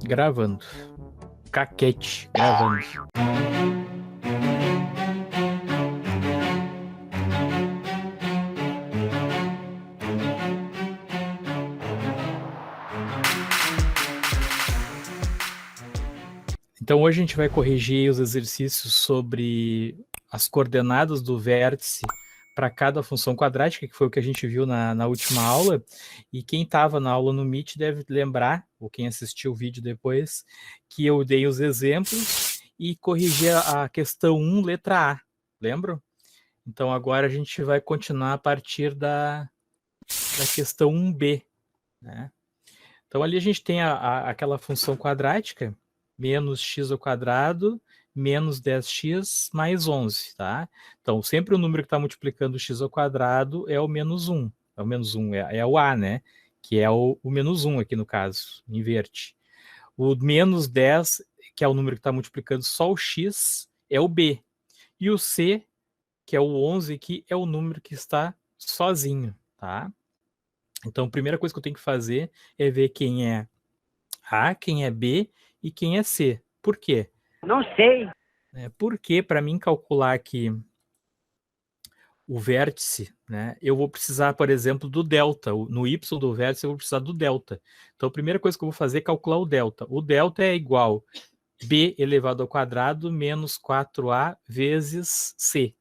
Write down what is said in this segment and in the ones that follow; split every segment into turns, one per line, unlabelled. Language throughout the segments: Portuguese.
Gravando. Caquete, gravando. Então hoje a gente vai corrigir os exercícios sobre as coordenadas do vértice para cada função quadrática, que foi o que a gente viu na última aula. E quem estava na aula no Meet deve lembrar, ou quem assistiu o vídeo depois, que eu dei os exemplos e corrigi a questão 1, letra A. Lembram? Então agora a gente vai continuar a partir da questão 1b, né? Então ali a gente tem aquela função quadrática, menos x ao quadrado, menos 10x mais 11, tá? Então sempre o número que está multiplicando x ao quadrado é o menos 1. É o menos 1, é o a, né? Que é o menos 1 aqui no caso, inverte. O menos 10, que é o número que está multiplicando só o x, é o b. E o c, que é o 11 aqui, é o número que está sozinho, tá? Então, a primeira coisa que eu tenho que fazer é ver quem é A, quem é B e quem é C. Por quê?
Não sei.
Porque para mim calcular aqui o vértice, né, eu vou precisar, por exemplo, do delta. No y do vértice eu vou precisar do delta. Então, a primeira coisa que eu vou fazer é calcular o delta. O delta é igual a b elevado ao quadrado menos 4a vezes c.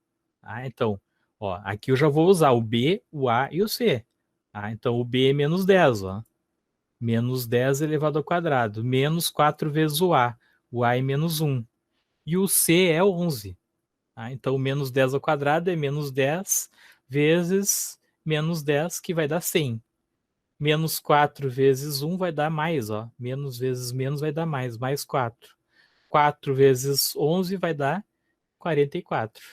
Então, ó, aqui eu já vou usar o b, o a e o c. Então, o b é menos 10, ó. Menos 10 elevado ao quadrado, menos 4 vezes o A é menos 1. E o C é 11. Então, menos 10 ao quadrado é menos 10 vezes menos 10, que vai dar 100. Menos 4 vezes 1 vai dar mais, ó. Menos vezes menos vai dar mais 4. 4 vezes 11 vai dar 44.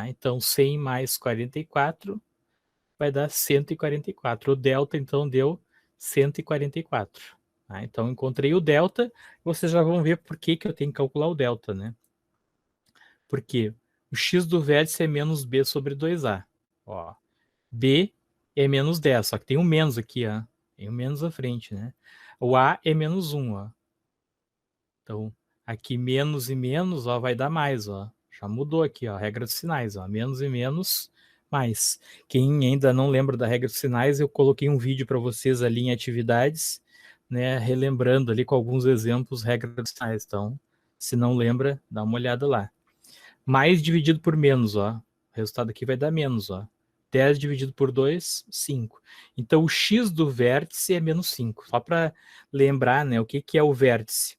Então, 100 mais 44 vai dar 144. O delta, então, deu 144. Então, encontrei o delta. Vocês já vão ver por que eu tenho que calcular o delta, né? Porque o x do vértice é menos b sobre 2a. Ó, b é menos 10, só que tem um menos aqui, ó. Tem um menos à frente, né? O a é menos 1, ó. Então, aqui menos e menos, ó, vai dar mais, ó. Já mudou aqui, ó, a regra dos sinais, ó. Menos e menos, mais. Quem ainda não lembra da regra dos sinais, eu coloquei um vídeo para vocês ali em atividades, né, relembrando ali com alguns exemplos regra dos sinais. Então, se não lembra, dá uma olhada lá. Mais dividido por menos, ó. O resultado aqui vai dar menos, ó. 10 dividido por 2, 5. Então, o x do vértice é menos 5. Só para lembrar, né, o que é o vértice.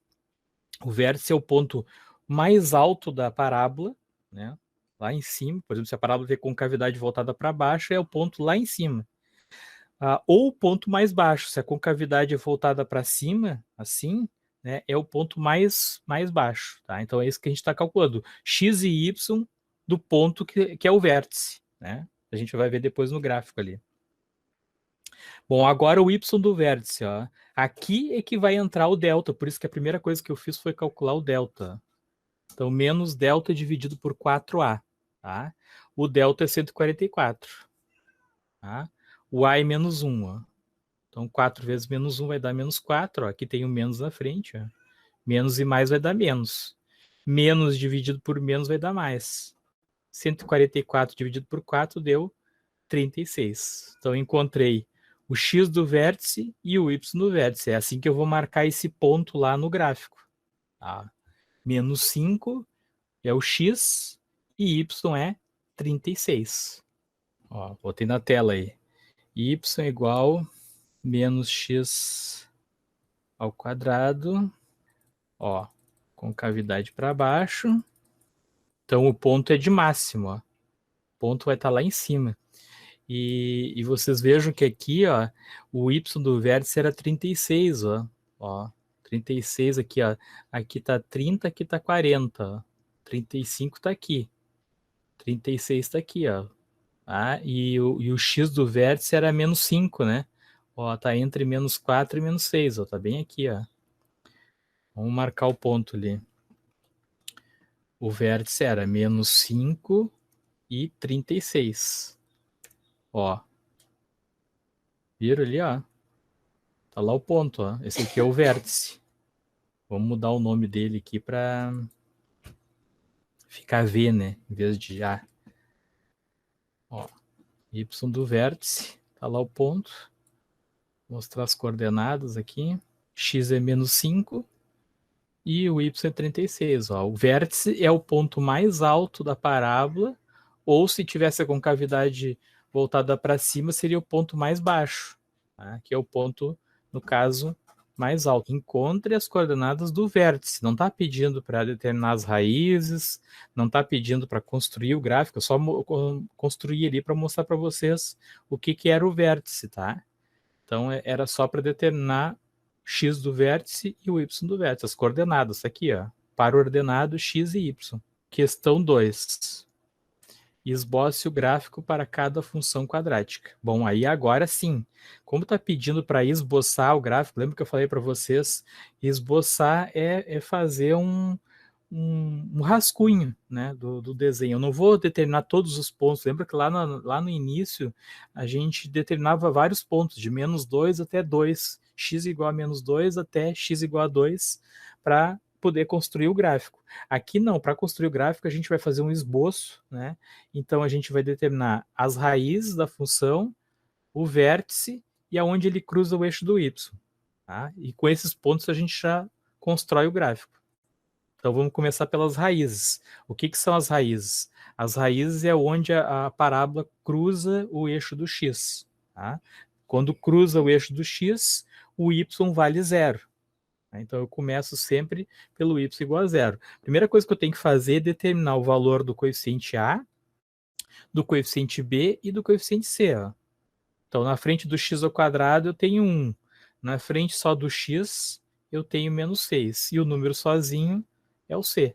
O vértice é o ponto mais alto da parábola, né? Lá em cima. Por exemplo, se a parábola tem concavidade voltada para baixo, é o ponto lá em cima. Ou o ponto mais baixo, se a concavidade é voltada para cima, assim, né, é o ponto mais baixo. Tá? Então é isso que a gente está calculando. X e Y do ponto que é o vértice. Né? A gente vai ver depois no gráfico ali. Bom, agora o y do vértice, ó. Aqui é que vai entrar o delta, por isso que a primeira coisa que eu fiz foi calcular o delta. Então, menos delta dividido por 4a, tá? O delta é 144, tá? O a é menos 1, ó. Então, 4 vezes menos 1 vai dar menos 4, ó. Aqui tem o menos na frente, ó. Menos e mais vai dar menos. Menos dividido por menos vai dar mais. 144 dividido por 4 deu 36. Então, encontrei o x do vértice e o y do vértice. É assim que eu vou marcar esse ponto lá no gráfico. Tá? Menos 5 é o x e y é 36. Ó, botei na tela aí. Y igual menos x ao quadrado. Ó, concavidade para baixo. Então, o ponto é de máximo. Ó. O ponto vai estar lá em cima. E vocês vejam que aqui, ó, o y do vértice era 36, ó. 36 aqui, ó. Aqui tá 30, aqui tá 40, ó. 35 tá aqui. 36 tá aqui, ó. E o x do vértice era menos 5, né? Ó, tá entre menos 4 e menos 6, ó. Tá bem aqui, ó. Vamos marcar o ponto ali. O vértice era menos 5 e 36. Ó. Viram ali, ó? Tá lá o ponto, ó. Esse aqui é o vértice. Vamos mudar o nome dele aqui para ficar V, né? Em vez de A. Ó, y do vértice, tá lá o ponto. Vou mostrar as coordenadas aqui. X é menos 5 e o y é 36. Ó. O vértice é o ponto mais alto da parábola, ou se tivesse a concavidade voltada para cima, seria o ponto mais baixo, tá? Que é o ponto, no caso, mais alto. Encontre as coordenadas do vértice. Não está pedindo para determinar as raízes, não está pedindo para construir o gráfico, eu só construí ali para mostrar para vocês o que era o vértice, tá? Então, era só para determinar x do vértice e o y do vértice, as coordenadas, aqui, ó, para o ordenado x e y. Questão 2. Esboce o gráfico para cada função quadrática. Bom, aí agora sim, como está pedindo para esboçar o gráfico, lembra que eu falei para vocês, esboçar é fazer um rascunho, né, do desenho. Eu não vou determinar todos os pontos. Lembra que lá no início a gente determinava vários pontos, de menos 2 até 2, x igual a menos 2 até x igual a 2, para poder construir o gráfico. Aqui não, para construir o gráfico a gente vai fazer um esboço, né? Então a gente vai determinar as raízes da função, o vértice e aonde ele cruza o eixo do y. Tá? E com esses pontos a gente já constrói o gráfico. Então vamos começar pelas raízes. O que são as raízes? As raízes é onde a parábola cruza o eixo do x. Tá? Quando cruza o eixo do x, o y vale 0. Então eu começo sempre pelo y igual a 0. Primeira coisa que eu tenho que fazer é determinar o valor do coeficiente A, do coeficiente B e do coeficiente C. Ó. Então na frente do x ao quadrado eu tenho 1. Na frente só do x eu tenho menos 6. E o número sozinho é o C.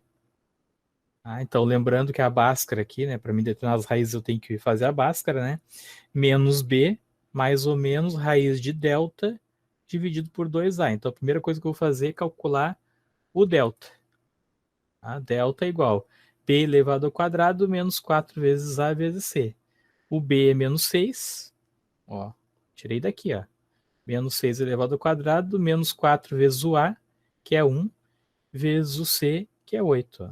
Então lembrando que a Bhaskara aqui, né, para me determinar as raízes eu tenho que fazer a Bhaskara, né? Menos B, mais ou menos raiz de delta dividido por 2A. Então, a primeira coisa que eu vou fazer é calcular o delta. Tá? Delta é igual B elevado ao quadrado menos 4 vezes A vezes C. O B é menos 6. Ó, tirei daqui, ó. Menos 6 elevado ao quadrado menos 4 vezes o A, que é 1, vezes o C, que é 8. Ó.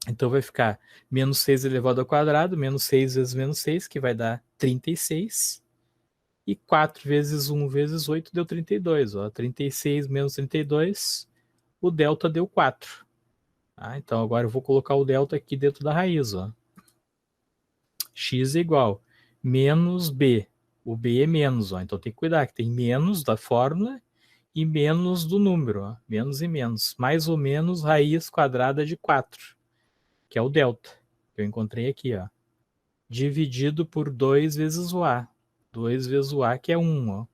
Então, vai ficar menos 6 elevado ao quadrado, menos 6 vezes menos 6, que vai dar 36. E 4 vezes 1 vezes 8 deu 32. Ó. 36 menos 32, o delta deu 4. Então agora eu vou colocar o delta aqui dentro da raiz. Ó. X é igual menos B. O B é menos. Ó. Então tem que cuidar que tem menos da fórmula e menos do número. Ó. Menos e menos. Mais ou menos raiz quadrada de 4, que é o delta, que eu encontrei aqui. Ó. Dividido por 2 vezes o A. 2 vezes o A, que é 1. Ó.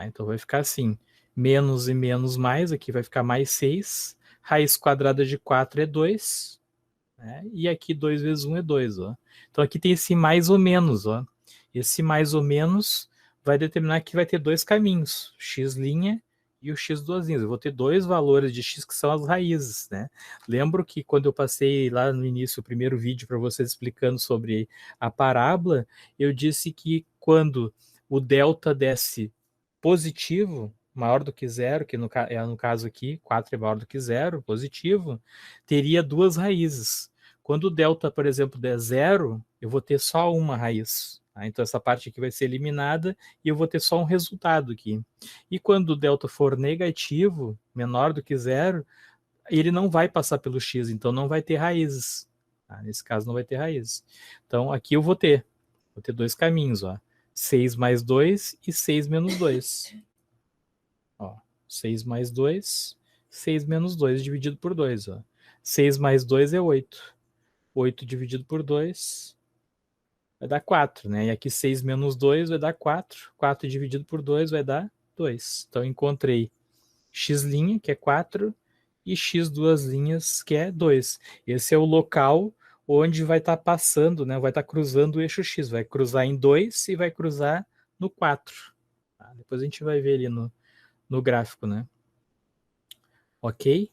Então vai ficar assim. Menos e menos mais, aqui vai ficar mais 6. Raiz quadrada de 4 é 2. Né? E aqui 2 vezes 1 é 2. Ó. Então aqui tem esse mais ou menos. Ó. Esse mais ou menos vai determinar que vai ter dois caminhos. X' e o x duas linhas. Eu vou ter dois valores de x que são as raízes. Né? Lembro que quando eu passei lá no início o primeiro vídeo para vocês explicando sobre a parábola, eu disse que quando o delta desse positivo, maior do que zero, que no caso aqui, 4 é maior do que zero, positivo, teria duas raízes. Quando o delta, por exemplo, der zero, eu vou ter só uma raiz. Então essa parte aqui vai ser eliminada e eu vou ter só um resultado aqui. E quando o delta for negativo, menor do que zero, ele não vai passar pelo x, então não vai ter raízes. Nesse caso não vai ter raízes. Então aqui eu vou ter dois caminhos, ó. 6 mais 2 e 6 menos 2. Ó, 6 mais 2, 6 menos 2 dividido por 2. Ó. 6 mais 2 é 8. 8 dividido por 2 vai dar 4. Né? E aqui 6 menos 2 vai dar 4. 4 dividido por 2 vai dar 2. Então encontrei x', que é 4, e x duas linhas, que é 2. Esse é o local onde vai estar passando, né? Vai estar cruzando o eixo x. Vai cruzar em 2 e vai cruzar no 4. Tá? Depois a gente vai ver ali no gráfico, né? Ok?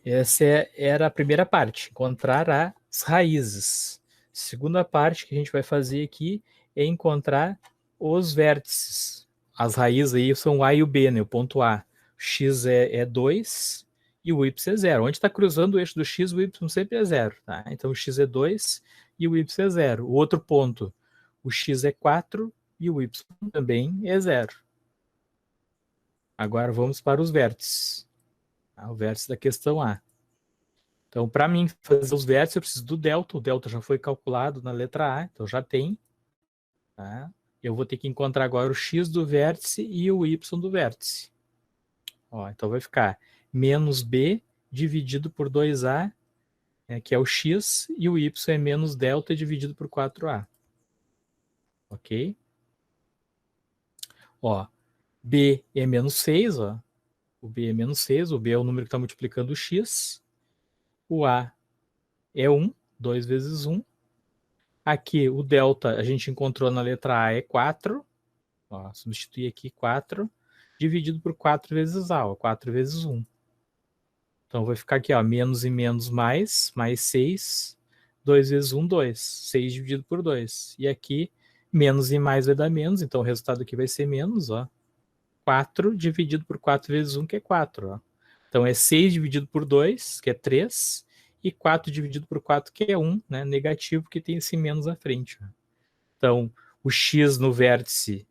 Essa era a primeira parte, encontrar as raízes. Segunda parte que a gente vai fazer aqui é encontrar os vértices. As raízes aí são o A e o B, né? O ponto A. x é 2 e o y é 0. Onde está cruzando o eixo do x, o y sempre é 0. Tá? Então, o x é 2 e o y é 0. O outro ponto, o x é 4 e o y também é 0. Agora, vamos para os vértices. O vértice da questão A. Então, para mim fazer os vértices, eu preciso do delta. O delta já foi calculado na letra A, então já tem. Tá? Eu vou ter que encontrar agora o x do vértice e o y do vértice. Ó, então vai ficar menos b dividido por 2a, que é o x, e o y é menos delta dividido por 4a. Ok? Ó, b é menos 6, ó. O b é menos 6, o b é o número que está multiplicando o x. O a é 1, 2 vezes 1. Aqui, o delta, a gente encontrou na letra A, é 4. Ó, substituir aqui 4, dividido por 4 vezes A, ó, 4 vezes 1. Então, vai ficar aqui, ó, menos e menos mais 6. 2 vezes 1, 2. 6 dividido por 2. E aqui, menos e mais vai dar menos, então o resultado aqui vai ser menos, ó. 4 dividido por 4 vezes 1, que é 4, ó. Então, é 6 dividido por 2, que é 3, e 4 dividido por 4, que é 1, né? Negativo, que tem esse menos à frente. Ó. Então, o x no vértice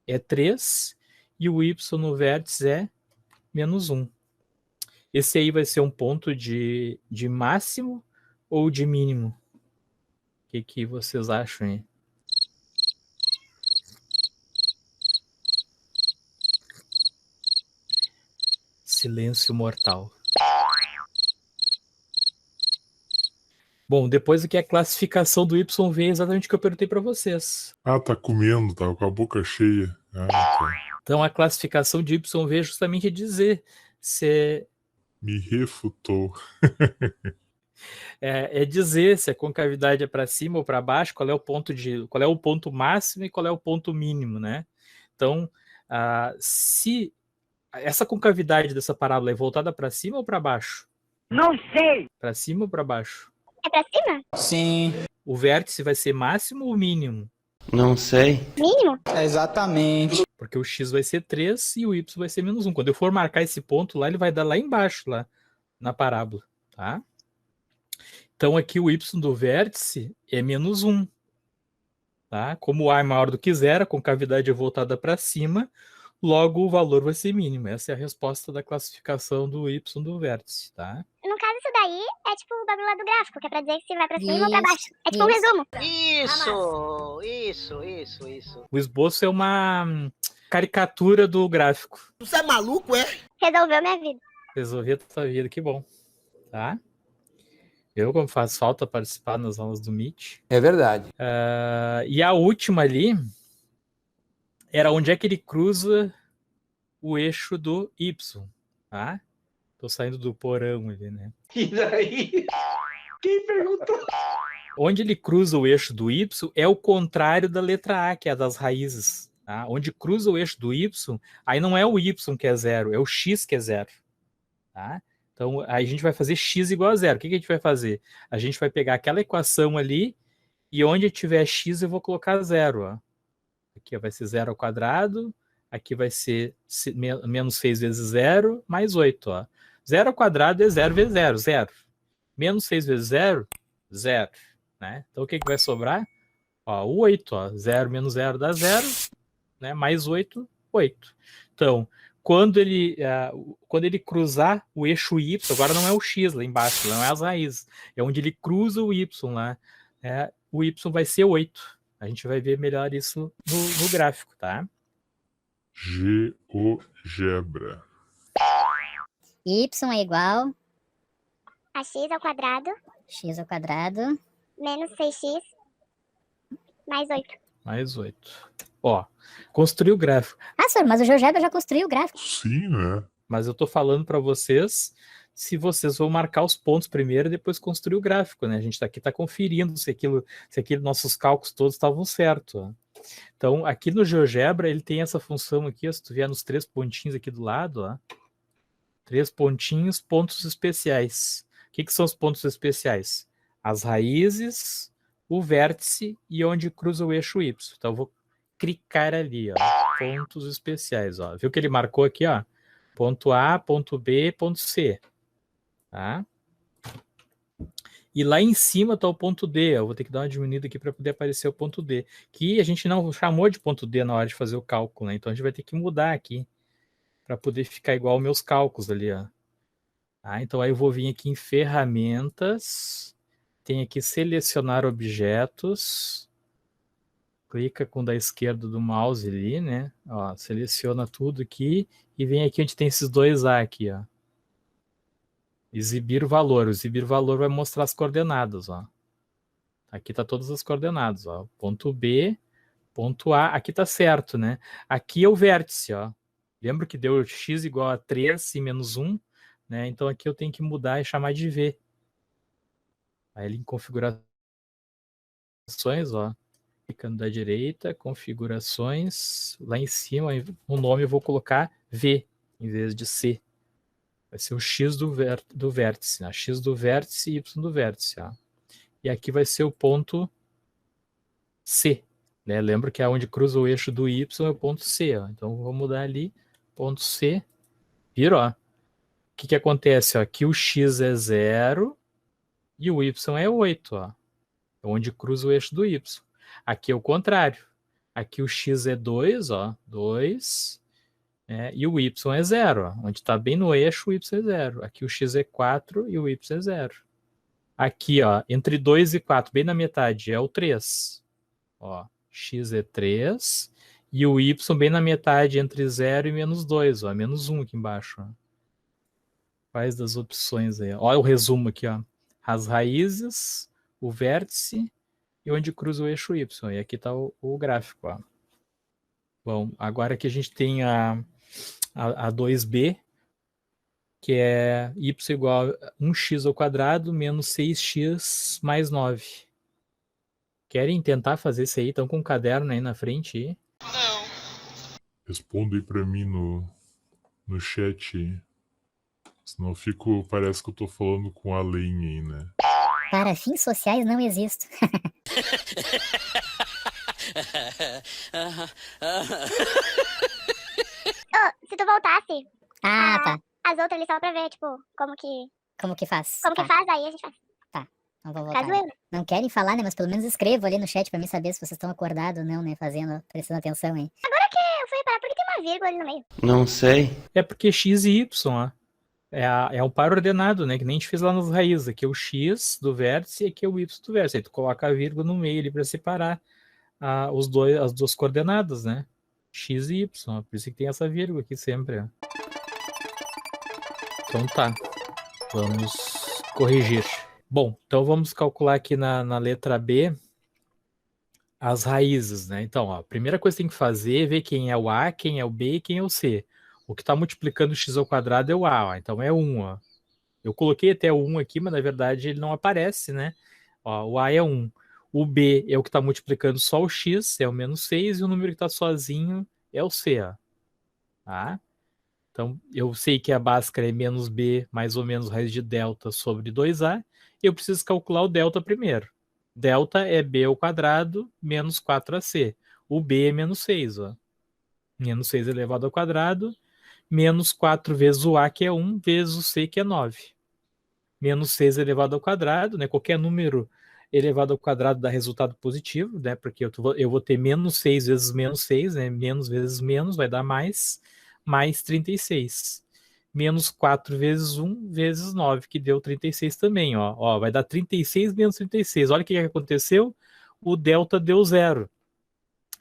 é 3, e o y no vértice é menos 1. Esse aí vai ser um ponto de máximo ou de mínimo? O que vocês acham aí? Silêncio mortal. Bom, depois aqui a classificação do YV é exatamente o que eu perguntei para vocês.
Ah, tá comendo, tá com a boca cheia. Ah, tá.
Então a classificação de YV é justamente dizer se...
Me refutou.
É dizer se a concavidade é para cima ou para baixo, qual é o ponto máximo e qual é o ponto mínimo, né? Então, se essa concavidade dessa parábola é voltada para cima ou para baixo?
Não sei.
Para cima ou para baixo?
É pra cima?
Sim.
O vértice vai ser máximo ou mínimo?
Não sei.
Mínimo?
Exatamente.
Porque o x vai ser 3 e o y vai ser menos 1. Quando eu for marcar esse ponto lá, ele vai dar lá embaixo, lá na parábola, tá? Então aqui o y do vértice é menos 1. Tá? Como o A é maior do que 0, a concavidade é voltada para cima, logo o valor vai ser mínimo. Essa é a resposta da classificação do y do vértice. Tá?
No caso, isso daí é tipo o bagulho lá do gráfico, que é pra dizer se vai pra cima ou pra baixo. É tipo um resumo.
Isso.
O esboço é uma caricatura do gráfico.
Você é maluco, é?
Resolveu minha vida.
Resolver a tua vida, que bom. Tá? Eu, como faz falta participar nas aulas do Meet.
É verdade.
E a última ali era onde é que ele cruza o eixo do Y. Tá? Tô saindo do porão ali, né?
E daí? Quem perguntou?
Onde ele cruza o eixo do Y é o contrário da letra A, que é a das raízes. Tá? Onde cruza o eixo do Y, aí não é o Y que é 0, é o X que é 0. Tá? Então, aí a gente vai fazer x igual a 0. O que a gente vai fazer? A gente vai pegar aquela equação ali e onde tiver x eu vou colocar 0. Ó. Aqui vai ser 0 ao quadrado, aqui vai ser menos 6 vezes 0, mais 8. Ó. 0 ao quadrado é 0 vezes 0, 0. Menos 6 vezes 0, 0. Né? Então, o que vai sobrar? Ó, o 8. Ó. 0 menos 0 dá 0, né? Mais 8, 8. Então, quando ele cruzar o eixo Y, agora não é o X lá embaixo, não é as raízes, é onde ele cruza o Y lá, o Y vai ser 8. A gente vai ver melhor isso no gráfico, tá?
GeoGebra.
Y é igual
A x ao quadrado
x ao quadrado
menos 6x mais 8.
Mais 8. Ó, construir o gráfico.
Ah, senhor, mas o GeoGebra já construiu o gráfico.
Sim, né?
Mas eu tô falando para vocês se vocês vão marcar os pontos primeiro e depois construir o gráfico, né? A gente aqui tá conferindo se aquilo nossos cálculos todos estavam certos. Ó. Então, aqui no GeoGebra, ele tem essa função aqui, ó, se tu vier nos 3 pontinhos aqui do lado, ó. 3 pontinhos, pontos especiais. O que são os pontos especiais? As raízes, o vértice e onde cruza o eixo Y. Então, eu vou clicar ali, ó, pontos especiais, ó. Viu que ele marcou aqui, ó? Ponto A, ponto B, ponto C. Tá? E lá em cima está o ponto D. Eu vou ter que dar uma diminuída aqui para poder aparecer o ponto D. Que a gente não chamou de ponto D na hora de fazer o cálculo, né? Então a gente vai ter que mudar aqui para poder ficar igual aos meus cálculos ali, ó. Tá? Então aí eu vou vir aqui em ferramentas, tem aqui selecionar objetos, clica com o da esquerda do mouse ali, né? Ó, seleciona tudo aqui e vem aqui onde tem esses dois A aqui, ó. Exibir o valor. O exibir o valor vai mostrar as coordenadas, ó. Aqui tá todas as coordenadas, ó. Ponto B, ponto A, aqui tá certo, né? Aqui é o vértice, ó. Lembra que deu x igual a 3 e menos 1, né? Então aqui eu tenho que mudar e chamar de V. Aí ele em configurações, ó. Clicando da direita, configurações, lá em cima, no nome eu vou colocar V, em vez de C. Vai ser o X do vértice, né? X do vértice e Y do vértice, ó. E aqui vai ser o ponto C, né? Lembra que é onde cruza o eixo do Y é o ponto C, ó. Então vou mudar ali, ponto C, vira, ó. O que acontece, ó? Aqui o X é 0 e o Y é 8, ó. É onde cruza o eixo do Y. Aqui é o contrário. Aqui o X é 2, ó, 2, né? E o Y é 0, ó. Onde está bem no eixo, o Y é 0. Aqui o X é 4 e o Y é 0. Aqui, ó, entre 2 e 4, bem na metade, é o 3. Ó, X é 3 e o Y bem na metade, entre 0 e menos 2, ó, menos 1 aqui embaixo, ó. Quais das opções aí? Olha o resumo aqui, ó. As raízes, o vértice e onde cruza o eixo Y. E aqui está o gráfico, ó. Bom, agora que a gente tem a 2b, que é y igual a 1x ao quadrado menos 6x mais 9. Querem tentar fazer isso aí? Estão com um caderno aí na frente? Aí?
Responda aí pra mim no chat aí. Senão parece que eu tô falando com além aí, né?
Para fins sociais não existo.
Ô, se tu voltasse
Ah, tá.
as outras ali só pra ver, tipo, como que
faz?
faz, aí a gente faz.
Não vou
Caso
voltar.
eu.
Não querem falar, né? Mas pelo menos escrevo ali no chat pra mim saber se vocês estão acordados ou não, né? Prestando atenção, hein?
Eu fui parar porque tem uma vírgula ali no meio.
Não sei.
É porque x e y, ó. É um par ordenado, né? Que nem a gente fez lá nas raízes. Aqui é o x do vértice e aqui é o y do vértice. Aí tu coloca a vírgula no meio ali para separar as duas coordenadas, né? X e y. Ó. Por isso que tem essa vírgula aqui sempre. Ó. Então tá. Vamos corrigir. Bom, então vamos calcular aqui na letra B as raízes, né? Então, ó, a primeira coisa que tem que fazer é ver quem é o A, quem é o B e quem é o C. O que está multiplicando o x ao quadrado é o A, ó, então é 1, ó. Eu coloquei até o 1 aqui, mas na verdade ele não aparece, né? Ó, o A é 1. O B é o que está multiplicando só o x, é o menos 6, e o número que está sozinho é o C, ó. Tá? Então, eu sei que a báscara é menos B, mais ou menos raiz de delta sobre 2A, e eu preciso calcular o delta primeiro. Delta é B ao quadrado menos 4AC. O B é menos 6, ó. Menos 6 elevado ao quadrado, menos 4 vezes o A, que é 1, vezes o C, que é 9. Menos 6 elevado ao quadrado, né? Qualquer número elevado ao quadrado dá resultado positivo, né? Porque eu vou ter menos 6 vezes menos 6, né? Menos vezes menos vai dar mais 36. Menos 4 vezes 1 vezes 9, que deu 36 também, ó. Ó, vai dar 36 menos 36. Olha o que aconteceu. O delta deu 0.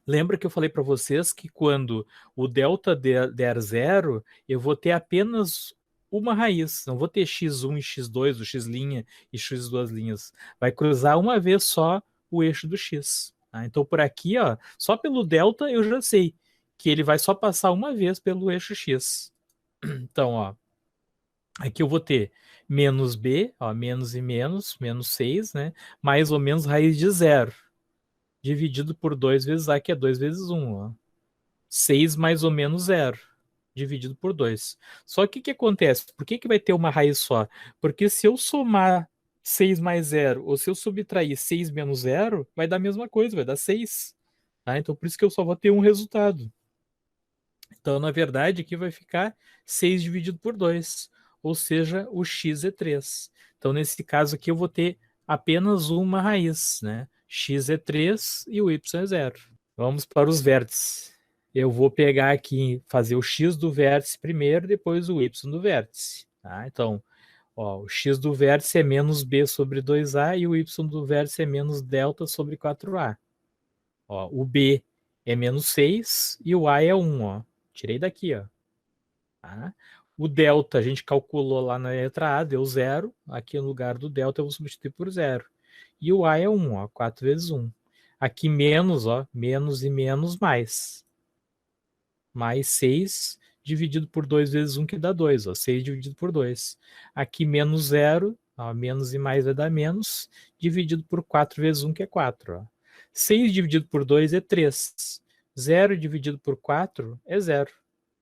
Lembra que eu falei para vocês que quando o delta der 0, eu vou ter apenas uma raiz. Não vou ter x1 e x2, o x' e x2'. Vai cruzar uma vez só o eixo do x. Tá? Então, por aqui, ó, só pelo delta eu já sei que ele vai só passar uma vez pelo eixo x. Então, ó, aqui eu vou ter menos b, ó, menos e menos 6, né? Mais ou menos raiz de 0. Dividido por 2 vezes A, que é 2 vezes 1. Ó. 6 mais ou menos 0. Dividido por 2. Só que o que acontece? Por que vai ter uma raiz só? Porque se eu somar 6 mais 0, ou se eu subtrair 6 menos 0, vai dar a mesma coisa, vai dar 6. Tá? Então por isso que eu só vou ter um resultado. Então, na verdade, aqui vai ficar 6 dividido por 2, ou seja, o x é 3. Então, nesse caso aqui, eu vou ter apenas uma raiz, né? X é 3 e o y é 0. Vamos para os vértices. Eu vou pegar aqui, fazer o x do vértice primeiro, depois o y do vértice. Tá? Então, ó, o x do vértice é menos b sobre 2a e o y do vértice é menos delta sobre 4a. Ó, o b é menos 6 e o a é 1. Ó. Tirei daqui. Ó. Tá? O delta a gente calculou lá na letra A, deu 0. Aqui no lugar do delta eu vou substituir por 0. E o a é 1, ó, 4 vezes 1. Aqui menos, ó, menos e menos mais. Mais 6 dividido por 2 vezes 1, que dá 2. Ó, 6 dividido por 2. Aqui menos 0, ó, menos e mais vai dar menos, dividido por 4 vezes 1, que é 4. Ó. 6 dividido por 2 é 3. 0 dividido por 4 é 0.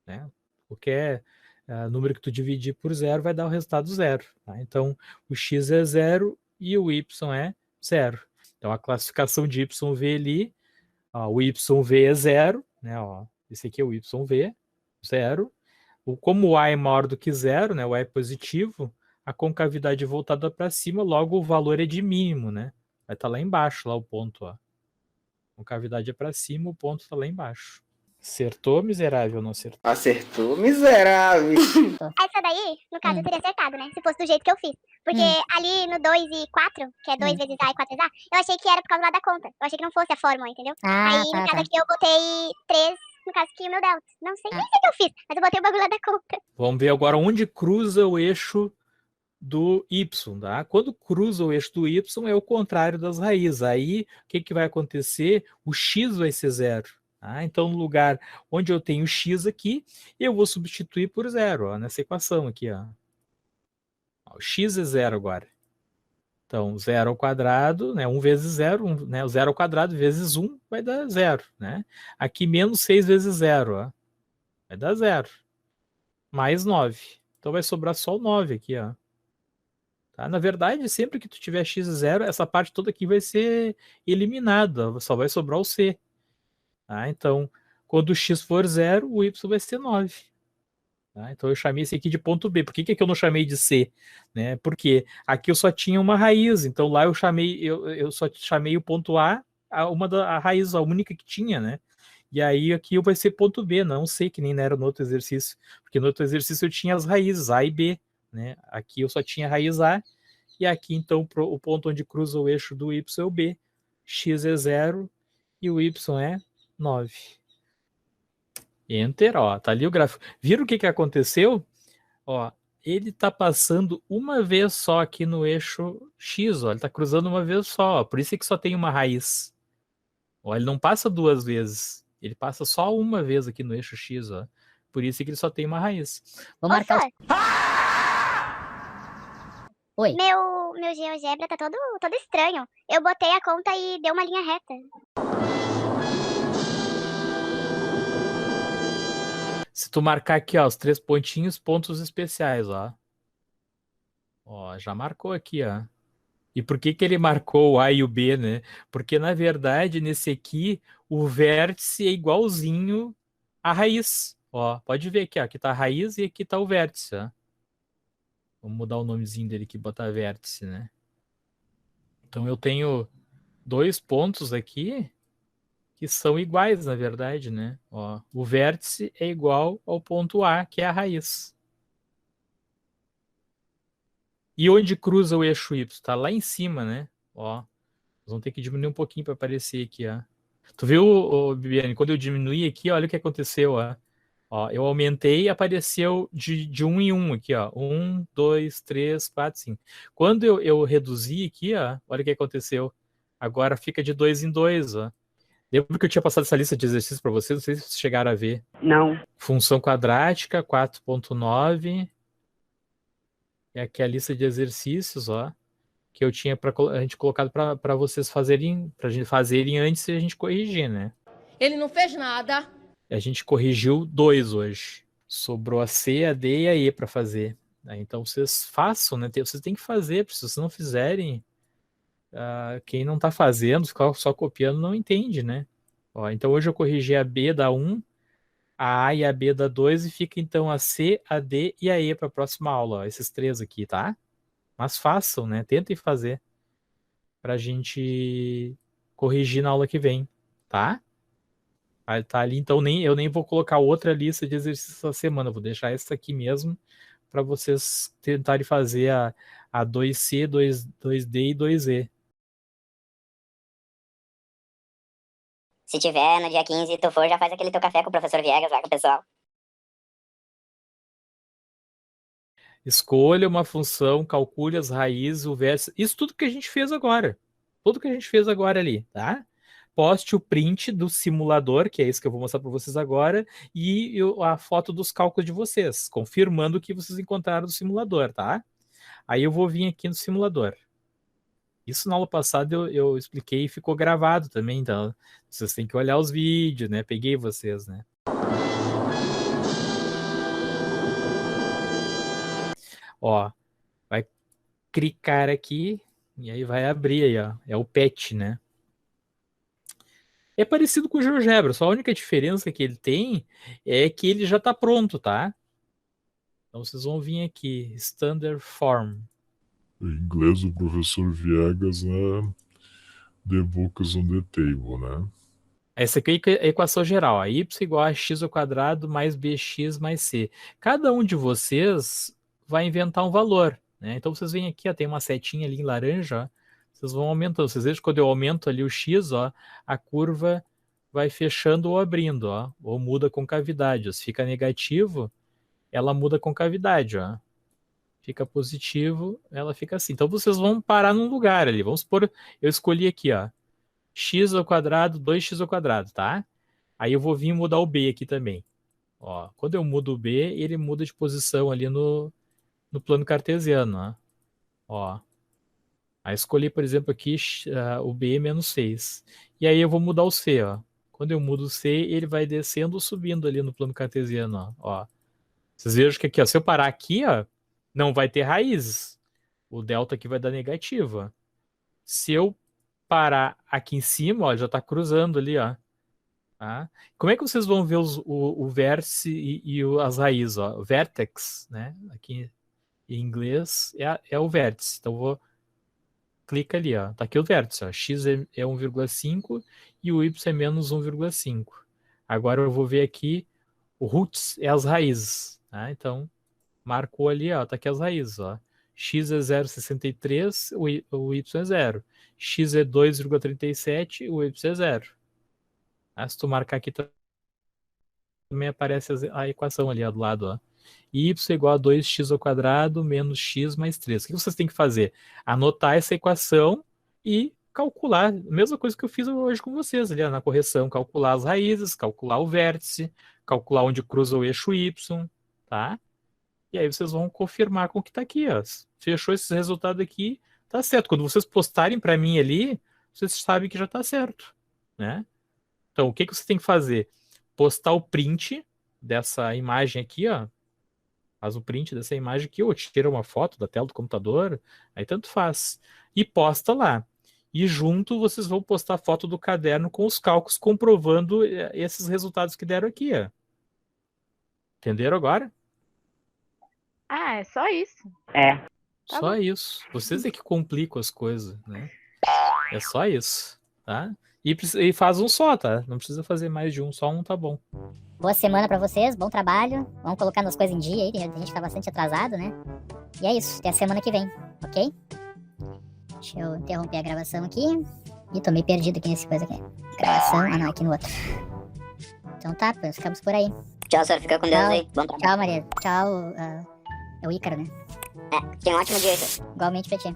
Né? Qualquer número que tu dividir por 0 vai dar o resultado 0. Tá? Então, o x é 0 e o y é 0. Então, a classificação de YV ali, ó, o YV é 0, né? Ó, esse aqui é o YV, 0. Como o A é maior do que 0, né? O A é positivo, a concavidade voltada para cima, logo o valor é de mínimo, né? Vai estar lá embaixo, lá o ponto, ó. A concavidade é para cima, o ponto está lá embaixo. Acertou, miserável, ou não acertou?
Acertou, miserável.
Essa daí, no caso, eu teria acertado, né? Se fosse do jeito que eu fiz. Porque ali no 2 e 4, que é 2 vezes A e 4 vezes A, eu achei que era por causa lá da conta. Eu achei que não fosse a fórmula, entendeu?
Ah,
Aí, no caso aqui, eu botei 3, no caso aqui, o meu delta. Não sei nem o que eu fiz, mas eu botei o bagulho lá da conta.
Vamos ver agora onde cruza o eixo do y, tá? Quando cruza o eixo do y, é o contrário das raízes. Aí, o que vai acontecer? O x vai ser 0. Tá? Então, no lugar onde eu tenho x aqui, eu vou substituir por 0, ó, nessa equação aqui. Ó. O x é 0 agora. Então, 0 ao quadrado, né? 1 vezes 0, né? O 0 ao quadrado vezes 1 vai dar 0. Né? Aqui, menos 6 vezes 0, ó, vai dar 0. Mais 9. Então, vai sobrar só o 9 aqui, ó. Tá? Na verdade, sempre que tu tiver x0, essa parte toda aqui vai ser eliminada, só vai sobrar o c. Tá? Então, quando o x for 0, o y vai ser 9. Tá? Então, eu chamei esse aqui de ponto B. Por que eu não chamei de C? Né? Porque aqui eu só tinha uma raiz, então lá eu só chamei o ponto A, a raiz, a única que tinha, né? E aí aqui vai ser ponto B, não C, que nem era no outro exercício. Porque no outro exercício eu tinha as raízes, A e B. Né? Aqui eu só tinha a raiz A, e aqui então o ponto onde cruza o eixo do y é o B. X é 0 e o y é 9. Enter, ó, tá ali o gráfico. Viram o que aconteceu? Ó, ele tá passando uma vez só aqui no eixo X, ó, ele tá cruzando uma vez só, ó, por isso é que só tem uma raiz. Ó, ele não passa duas vezes, ele passa só uma vez aqui no eixo X, ó. Por isso é que ele só tem uma raiz.
Vou marcar
Nossa,
Oi.
meu GeoGebra tá todo estranho. Eu botei a conta e deu uma linha reta.
Se tu marcar aqui, ó, os 3 pontinhos, pontos especiais, ó. Ó, já marcou aqui, ó. E por que ele marcou o A e o B, né? Porque, na verdade, nesse aqui, o vértice é igualzinho à raiz. Ó, pode ver aqui, ó. Aqui tá a raiz e aqui tá o vértice, ó. Vamos mudar o nomezinho dele aqui, botar vértice, né? Então eu tenho 2 pontos aqui que são iguais, na verdade, né? Ó, o vértice é igual ao ponto A, que é a raiz. E onde cruza o eixo Y? Tá lá em cima, né? Ó, nós vamos ter que diminuir um pouquinho para aparecer aqui, ó. Tu viu, Bibiane, quando eu diminuí aqui, olha o que aconteceu, ó. Ó, eu aumentei e apareceu de 1 em 1 aqui, ó. 1, 2, 3, 4, 5. Quando eu reduzi aqui, ó, olha o que aconteceu. Agora fica de 2 em 2, ó. Lembra que eu tinha passado essa lista de exercícios para vocês? Não sei se vocês chegaram a ver.
Não.
Função quadrática, 4.9. É aqui a lista de exercícios, ó, que eu tinha a gente colocado para vocês fazerem, pra gente fazerem antes e a gente corrigir, né?
Ele não fez nada.
A gente corrigiu 2 hoje. Sobrou a C, a D e a E para fazer. Então vocês façam, né? Vocês têm que fazer, porque se vocês não fizerem, quem não está fazendo, ficar só copiando, não entende, né? Ó, então hoje eu corrigi a B da 1, A A e a B dá 2 e fica então a C, a D e a E para a próxima aula, ó, esses 3 aqui, tá? Mas façam, né? Tentem fazer pra gente corrigir na aula que vem, tá? Aí tá ali, então eu nem vou colocar outra lista de exercícios essa semana, eu vou deixar essa aqui mesmo para vocês tentarem fazer a 2C, 2D e 2E.
Se tiver no dia 15 tu for, já faz aquele teu café com o professor Viegas lá com o pessoal.
Escolha uma função, calcule as raízes, o vértice. Isso tudo que a gente fez agora. Tudo que a gente fez agora ali, tá? Poste o print do simulador, que é isso que eu vou mostrar para vocês agora, e a foto dos cálculos de vocês, confirmando o que vocês encontraram no simulador, tá? Aí eu vou vir aqui no simulador. Isso na aula passada eu expliquei e ficou gravado também, então vocês têm que olhar os vídeos, né? Peguei vocês, né? Ó, vai clicar aqui e aí vai abrir aí, ó. É o PET, né? É parecido com o GeoGebra, só a única diferença que ele tem é que ele já está pronto, tá? Então vocês vão vir aqui, Standard Form.
Em inglês, o professor Viegas é The Books on the Table, né?
Essa aqui é a equação geral, a y igual a x ao quadrado mais bx mais c. Cada um de vocês vai inventar um valor, né? Então vocês vêm aqui, ó, tem uma setinha ali em laranja, ó, vocês vão aumentando. Vocês vejam que quando eu aumento ali o x, ó, a curva vai fechando ou abrindo, ó, ou muda com concavidade. Se fica negativo, ela muda com concavidade, ó. Fica positivo, ela fica assim. Então vocês vão parar num lugar ali. Vamos supor, eu escolhi aqui, ó, x ao quadrado, 2x ao quadrado, tá? Aí eu vou vir mudar o b aqui também. Ó, quando eu mudo o b, ele muda de posição ali no plano cartesiano, ó. Ó. Aí escolhi, por exemplo, aqui o b menos 6. E aí eu vou mudar o c, ó. Quando eu mudo o c, ele vai descendo ou subindo ali no plano cartesiano, ó. Vocês vejam que aqui, ó, se eu parar aqui, ó, não vai ter raízes. O delta aqui vai dar negativo, ó. Se eu parar aqui em cima, ó, já está cruzando ali, ó. Tá? Como é que vocês vão ver o vértice e as raízes, ó? Vertex, né? Aqui em inglês é o vértice. Então vou clica ali, ó. Tá aqui o vértice, ó. X é 1,5 e o y é menos 1,5. Agora eu vou ver aqui o roots é as raízes, tá? Então marcou ali, ó. Tá aqui as raízes, ó. X é 0,63, o y é 0. X é 2,37, o y é 0. Se tu marcar aqui também aparece a equação ali, ó, do lado, ó. Y igual a 2x ao quadrado menos x mais 3. O que vocês têm que fazer? Anotar essa equação e calcular. A mesma coisa que eu fiz hoje com vocês ali, ó, na correção. Calcular as raízes, calcular o vértice, calcular onde cruza o eixo y, tá? E aí vocês vão confirmar com o que está aqui, ó. Fechou esse resultado aqui, tá certo. Quando vocês postarem para mim ali, vocês sabem que já está certo, né? Então, o que você tem que fazer? Postar o print dessa imagem aqui, ó. Faz o print dessa imagem aqui, ou tira uma foto da tela do computador, aí tanto faz. E posta lá. E junto vocês vão postar foto do caderno com os cálculos comprovando esses resultados que deram aqui, ó. Entenderam agora?
Ah, é só isso.
É.
Tá
Só
bom.
isso. Vocês é que complicam as coisas, né? É só isso, tá? E faz um só, tá? Não precisa fazer mais de um, só um tá bom.
Boa semana pra vocês, bom trabalho. Vamos colocar as coisas em dia aí, que a gente tá bastante atrasado, né? E é isso, até a semana que vem, ok? Deixa eu interromper a gravação aqui. Ih, tô meio perdido aqui nesse coisa aqui. Gravação, ah não, aqui no outro. Então tá, pois ficamos por aí.
Tchau, senhor. Fica com Deus aí. Bom trabalho.
Tchau, Maria. Tchau, é o Ícaro, né?
É, tenha um ótimo dia aí, senhor.
Igualmente pra ti.